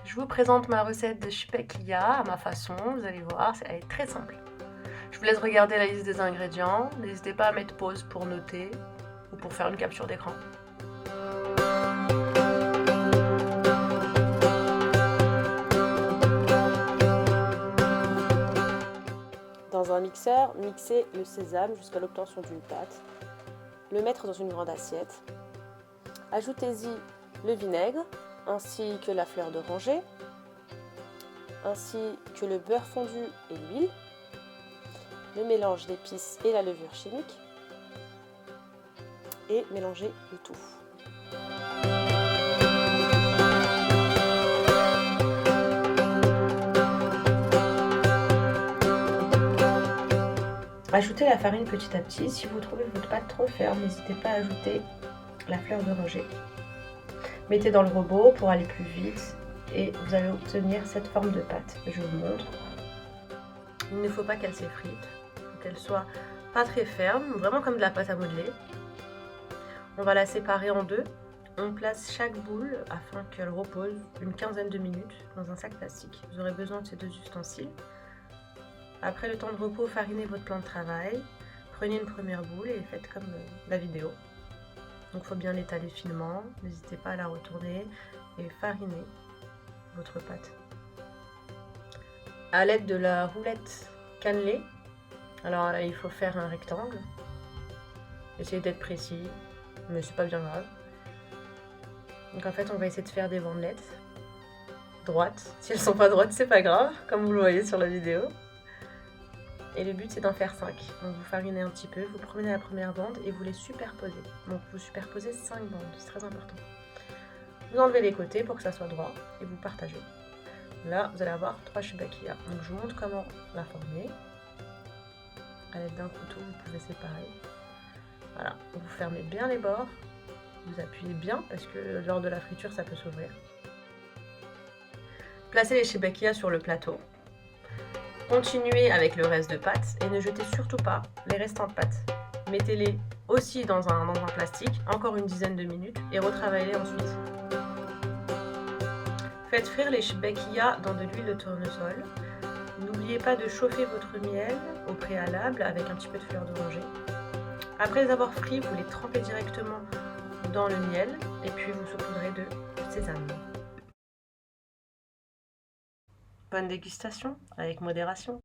Je vous présente ma recette de shpekia à ma façon, vous allez voir, elle est très simple. Je vous laisse regarder la liste des ingrédients, n'hésitez pas à mettre pause pour noter ou pour faire une capture d'écran. Dans un mixeur, mixez le sésame jusqu'à l'obtention d'une pâte, le mettre dans une grande assiette. Ajoutez-y le vinaigre, ainsi que la fleur d'oranger, ainsi que le beurre fondu et l'huile, le mélange d'épices et la levure chimique, et mélangez le tout. Ajoutez la farine petit à petit. Si vous trouvez votre pâte trop ferme, n'hésitez pas à ajouter la fleur d'oranger. Mettez dans le robot pour aller plus vite et vous allez obtenir cette forme de pâte. Je vous montre. Il ne faut pas qu'elle s'effrite, il faut qu'elle soit pas très ferme, vraiment comme de la pâte à modeler. On va la séparer en deux. On place chaque boule afin qu'elle repose une quinzaine de minutes dans un sac plastique. Vous aurez besoin de ces deux ustensiles. Après le temps de repos, farinez votre plan de travail. Prenez une première boule et faites comme la vidéo. Donc il faut bien l'étaler finement, n'hésitez pas à la retourner et fariner votre pâte. À l'aide de la roulette cannelée, alors là il faut faire un rectangle. Essayez d'être précis, mais c'est pas bien grave. Donc en fait on va essayer de faire des bandelettes droites. Si elles sont pas droites, c'est pas grave, comme vous le voyez sur la vidéo. Et le but c'est d'en faire 5. Donc vous farinez un petit peu, vous prenez la première bande et vous les superposez. Donc vous superposez 5 bandes, c'est très important. Vous enlevez les côtés pour que ça soit droit et vous partagez. Là vous allez avoir 3 shpekia. Donc je vous montre comment la former. À l'aide d'un couteau vous pouvez séparer. Voilà, vous fermez bien les bords, vous appuyez bien parce que lors de la friture ça peut s'ouvrir. Placez les shpekia sur le plateau. Continuez avec le reste de pâte et ne jetez surtout pas les restants de pâte. Mettez-les aussi dans un plastique, encore une dizaine de minutes et retravaillez-les ensuite. Faites frire les shpekia dans de l'huile de tournesol. N'oubliez pas de chauffer votre miel au préalable avec un petit peu de fleur d'oranger. Après les avoir frits, vous les trempez directement dans le miel et puis vous saupoudrez de sésame. Bonne dégustation, avec modération.